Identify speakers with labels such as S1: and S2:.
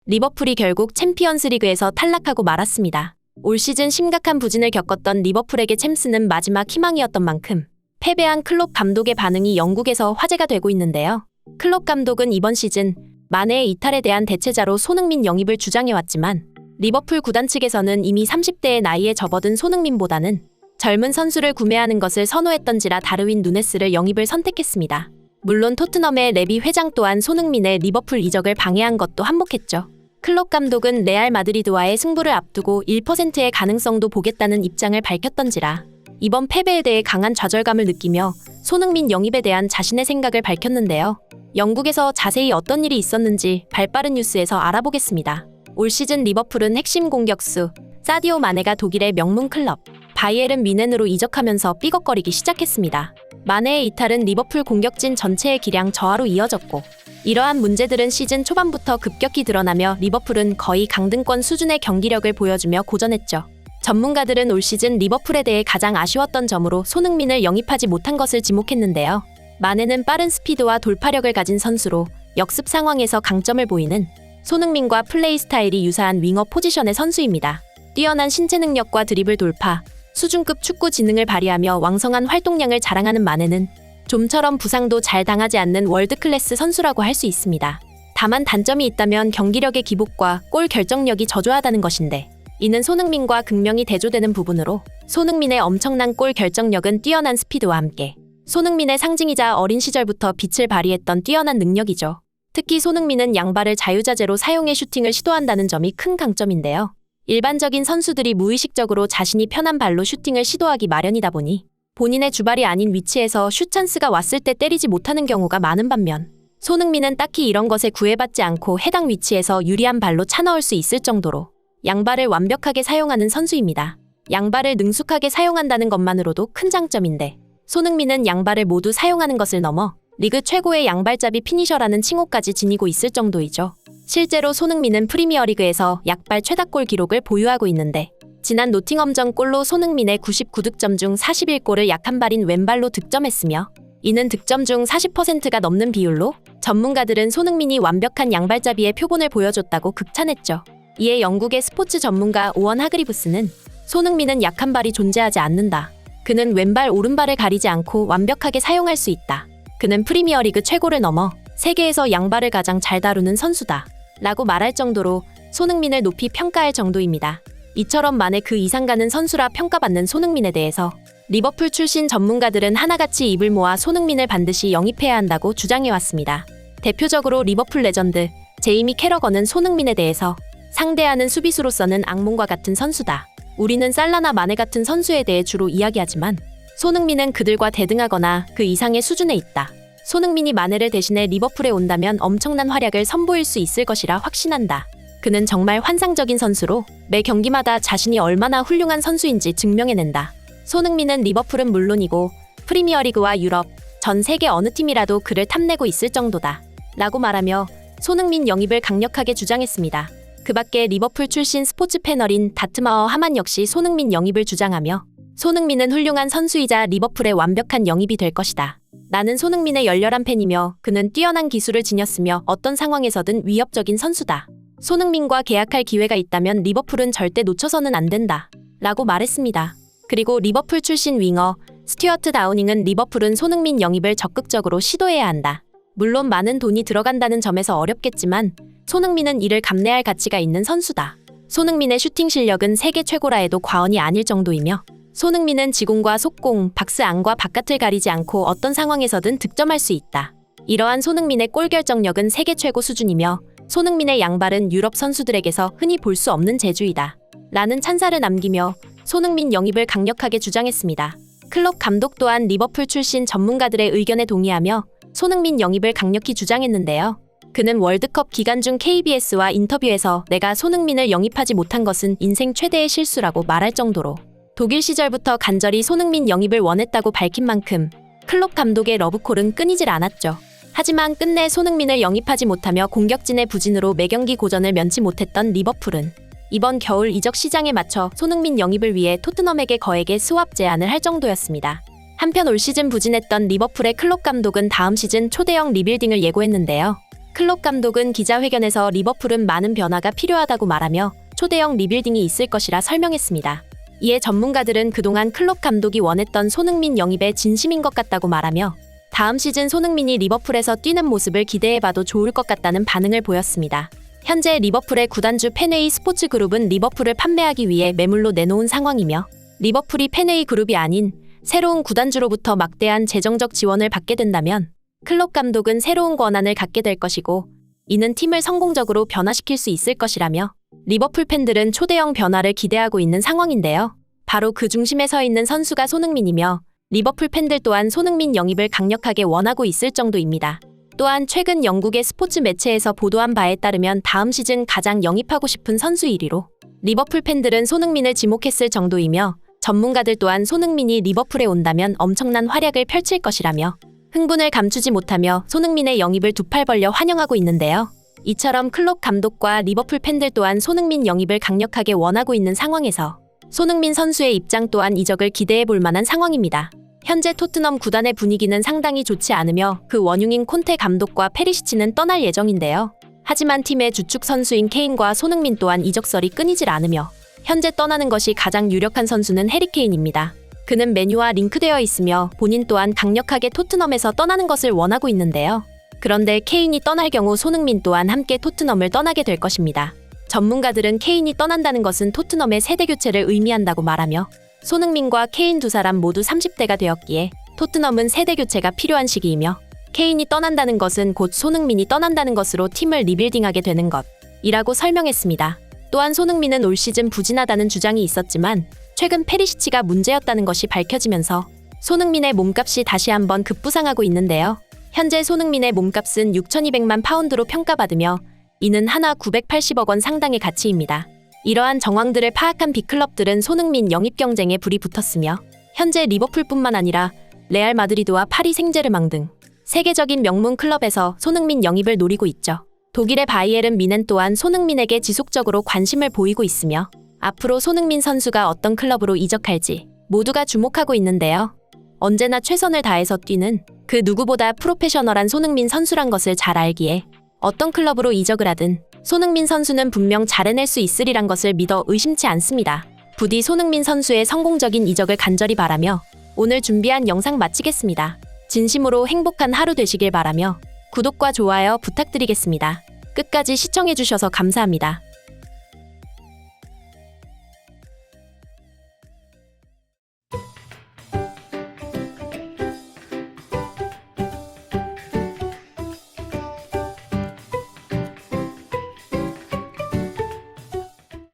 S1: 리버풀이 결국 챔피언스리그에서 탈락하고 말았습니다. 올 시즌 심각한 부진을 겪었던 리버풀에게 챔스는 마지막 희망이었던 만큼 패배한 클롭 감독의 반응이 영국에서 화제가 되고 있는데요. 클롭 감독은 이번 시즌 마네의 이탈에 대한 대체자로 손흥민 영입을 주장해왔지만 리버풀 구단 측에서는 이미 30대의 나이에 접어든 손흥민보다는 젊은 선수를 구매하는 것을 선호했던지라 다르윈 누네스를 영입을 선택했습니다. 물론 토트넘의 레비 회장 또한 손흥민의 리버풀 이적을 방해한 것도 한몫했죠. 클롭 감독은 레알 마드리드와의 승부를 앞두고 1%의 가능성도 보겠다는 입장을 밝혔던지라 이번 패배에 대해 강한 좌절감을 느끼며 손흥민 영입에 대한 자신의 생각을 밝혔는데요. 영국에서 자세히 어떤 일이 있었는지 발빠른 뉴스에서 알아보겠습니다. 올 시즌 리버풀은 핵심 공격수 사디오 마네가 독일의 명문 클럽 바이에른 뮌헨으로 이적하면서 삐걱거리기 시작했습니다. 마네의 이탈은 리버풀 공격진 전체의 기량 저하로 이어졌고 이러한 문제들은 시즌 초반부터 급격히 드러나며 리버풀은 거의 강등권 수준의 경기력을 보여주며 고전했죠. 전문가들은 올 시즌 리버풀에 대해 가장 아쉬웠던 점으로 손흥민을 영입하지 못한 것을 지목했는데요. 마네는 빠른 스피드와 돌파력을 가진 선수로 역습 상황에서 강점을 보이는 손흥민과 플레이 스타일이 유사한 윙어 포지션의 선수입니다. 뛰어난 신체 능력과 드리블 돌파, 수준급 축구 지능을 발휘하며 왕성한 활동량을 자랑하는 마네는 좀처럼 부상도 잘 당하지 않는 월드클래스 선수라고 할 수 있습니다. 다만 단점이 있다면 경기력의 기복과 골 결정력이 저조하다는 것인데 이는 손흥민과 극명히 대조되는 부분으로 손흥민의 엄청난 골 결정력은 뛰어난 스피드와 함께 손흥민의 상징이자 어린 시절부터 빛을 발휘했던 뛰어난 능력이죠. 특히 손흥민은 양발을 자유자재로 사용해 슈팅을 시도한다는 점이 큰 강점인데요. 일반적인 선수들이 무의식적으로 자신이 편한 발로 슈팅을 시도하기 마련이다 보니 본인의 주발이 아닌 위치에서 슛 찬스가 왔을 때 때리지 못하는 경우가 많은 반면 손흥민은 딱히 이런 것에 구애받지 않고 해당 위치에서 유리한 발로 차넣을 수 있을 정도로 양발을 완벽하게 사용하는 선수입니다. 양발을 능숙하게 사용한다는 것만으로도 큰 장점인데 손흥민은 양발을 모두 사용하는 것을 넘어 리그 최고의 양발잡이 피니셔라는 칭호까지 지니고 있을 정도이죠. 실제로 손흥민은 프리미어리그에서 약발 최다골 기록을 보유하고 있는데 지난 노팅엄전 골로 손흥민의 99득점 중 41골을 약한 발인 왼발로 득점했으며 이는 득점 중 40%가 넘는 비율로 전문가들은 손흥민이 완벽한 양발잡이의 표본을 보여줬다고 극찬했죠. 이에 영국의 스포츠 전문가 오원 하그리브스는 손흥민은 약한 발이 존재하지 않는다. 그는 왼발 오른발을 가리지 않고 완벽하게 사용할 수 있다. 그는 프리미어리그 최고를 넘어 세계에서 양발을 가장 잘 다루는 선수다. 라고 말할 정도로 손흥민을 높이 평가할 정도입니다. 이처럼 만에 그 이상 가는 선수라 평가받는 손흥민에 대해서 리버풀 출신 전문가들은 하나같이 입을 모아 손흥민을 반드시 영입해야 한다고 주장해왔습니다. 대표적으로 리버풀 레전드 제이미 캐러건은 손흥민에 대해서 상대하는 수비수로서는 악몽과 같은 선수다. 우리는 살라나 마네 같은 선수에 대해 주로 이야기하지만 손흥민은 그들과 대등하거나 그 이상의 수준에 있다. 손흥민이 마네를 대신해 리버풀에 온다면 엄청난 활약을 선보일 수 있을 것이라 확신한다. 그는 정말 환상적인 선수로 매 경기마다 자신이 얼마나 훌륭한 선수인지 증명해낸다. 손흥민은 리버풀은 물론이고 프리미어리그와 유럽, 전 세계 어느 팀이라도 그를 탐내고 있을 정도다. 라고 말하며 손흥민 영입을 강력하게 주장했습니다. 그 밖에 리버풀 출신 스포츠 패널인 다트마어 하만 역시 손흥민 영입을 주장하며 손흥민은 훌륭한 선수이자 리버풀의 완벽한 영입이 될 것이다. 나는 손흥민의 열렬한 팬이며 그는 뛰어난 기술을 지녔으며 어떤 상황에서든 위협적인 선수다. 손흥민과 계약할 기회가 있다면 리버풀은 절대 놓쳐서는 안 된다. 라고 말했습니다. 그리고 리버풀 출신 윙어 스튜어트 다우닝은 리버풀은 손흥민 영입을 적극적으로 시도해야 한다. 물론 많은 돈이 들어간다는 점에서 어렵겠지만 손흥민은 이를 감내할 가치가 있는 선수다. 손흥민의 슈팅 실력은 세계 최고라 해도 과언이 아닐 정도이며 손흥민은 지공과 속공, 박스 안과 바깥을 가리지 않고 어떤 상황에서든 득점할 수 있다. 이러한 손흥민의 골 결정력은 세계 최고 수준이며 손흥민의 양발은 유럽 선수들에게서 흔히 볼 수 없는 재주이다. 라는 찬사를 남기며 손흥민 영입을 강력하게 주장했습니다. 클롭 감독 또한 리버풀 출신 전문가들의 의견에 동의하며 손흥민 영입을 강력히 주장했는데요. 그는 월드컵 기간 중 KBS와 인터뷰에서 내가 손흥민을 영입하지 못한 것은 인생 최대의 실수라고 말할 정도로 독일 시절부터 간절히 손흥민 영입을 원했다고 밝힌 만큼 클롭 감독의 러브콜은 끊이질 않았죠. 하지만 끝내 손흥민을 영입하지 못하며 공격진의 부진으로 매경기 고전을 면치 못했던 리버풀은 이번 겨울 이적 시장에 맞춰 손흥민 영입을 위해 토트넘에게 거액의 스왑 제안을 할 정도였습니다. 한편 올 시즌 부진했던 리버풀의 클롭 감독은 다음 시즌 초대형 리빌딩을 예고했는데요. 클롭 감독은 기자회견에서 리버풀은 많은 변화가 필요하다고 말하며 초대형 리빌딩이 있을 것이라 설명했습니다. 이에 전문가들은 그동안 클롭 감독이 원했던 손흥민 영입에 진심인 것 같다고 말하며 다음 시즌 손흥민이 리버풀에서 뛰는 모습을 기대해봐도 좋을 것 같다는 반응을 보였습니다. 현재 리버풀의 구단주 펜웨이 스포츠 그룹은 리버풀을 판매하기 위해 매물로 내놓은 상황이며 리버풀이 펜웨이 그룹이 아닌 새로운 구단주로부터 막대한 재정적 지원을 받게 된다면 클롭 감독은 새로운 권한을 갖게 될 것이고 이는 팀을 성공적으로 변화시킬 수 있을 것이라며 리버풀 팬들은 초대형 변화를 기대하고 있는 상황인데요. 바로 그 중심에 서 있는 선수가 손흥민이며 리버풀 팬들 또한 손흥민 영입을 강력하게 원하고 있을 정도입니다. 또한 최근 영국의 스포츠 매체에서 보도한 바에 따르면 다음 시즌 가장 영입하고 싶은 선수 1위로 리버풀 팬들은 손흥민을 지목했을 정도이며 전문가들 또한 손흥민이 리버풀에 온다면 엄청난 활약을 펼칠 것이라며 흥분을 감추지 못하며 손흥민의 영입을 두 팔 벌려 환영하고 있는데요. 이처럼 클롭 감독과 리버풀 팬들 또한 손흥민 영입을 강력하게 원하고 있는 상황에서 손흥민 선수의 입장 또한 이적을 기대해 볼 만한 상황입니다. 현재 토트넘 구단의 분위기는 상당히 좋지 않으며 그 원흉인 콘테 감독과 페리시치는 떠날 예정인데요. 하지만 팀의 주축 선수인 케인과 손흥민 또한 이적설이 끊이질 않으며 현재 떠나는 것이 가장 유력한 선수는 해리 케인입니다. 그는 맨유와 링크되어 있으며 본인 또한 강력하게 토트넘에서 떠나는 것을 원하고 있는데요. 그런데 케인이 떠날 경우 손흥민 또한 함께 토트넘을 떠나게 될 것입니다. 전문가들은 케인이 떠난다는 것은 토트넘의 세대 교체를 의미한다고 말하며 손흥민과 케인 두 사람 모두 30대가 되었기에 토트넘은 세대 교체가 필요한 시기이며 케인이 떠난다는 것은 곧 손흥민이 떠난다는 것으로 팀을 리빌딩하게 되는 것이라고 설명했습니다. 또한 손흥민은 올 시즌 부진하다는 주장이 있었지만 최근 페리시치가 문제였다는 것이 밝혀지면서 손흥민의 몸값이 다시 한번 급부상하고 있는데요. 현재 손흥민의 몸값은 6,200만 파운드로 평가받으며 이는 하나 980억 원 상당의 가치입니다. 이러한 정황들을 파악한 빅클럽들은 손흥민 영입 경쟁에 불이 붙었으며 현재 리버풀뿐만 아니라 레알 마드리드와 파리 생제르맹 등 세계적인 명문 클럽에서 손흥민 영입을 노리고 있죠. 독일의 바이에른 뮌헨 또한 손흥민에게 지속적으로 관심을 보이고 있으며 앞으로 손흥민 선수가 어떤 클럽으로 이적할지 모두가 주목하고 있는데요. 언제나 최선을 다해서 뛰는 그 누구보다 프로페셔널한 손흥민 선수란 것을 잘 알기에 어떤 클럽으로 이적을 하든 손흥민 선수는 분명 잘 해낼 수 있으리란 것을 믿어 의심치 않습니다. 부디 손흥민 선수의 성공적인 이적을 간절히 바라며 오늘 준비한 영상 마치겠습니다. 진심으로 행복한 하루 되시길 바라며 구독과 좋아요 부탁드리겠습니다. 끝까지 시청해주셔서 감사합니다.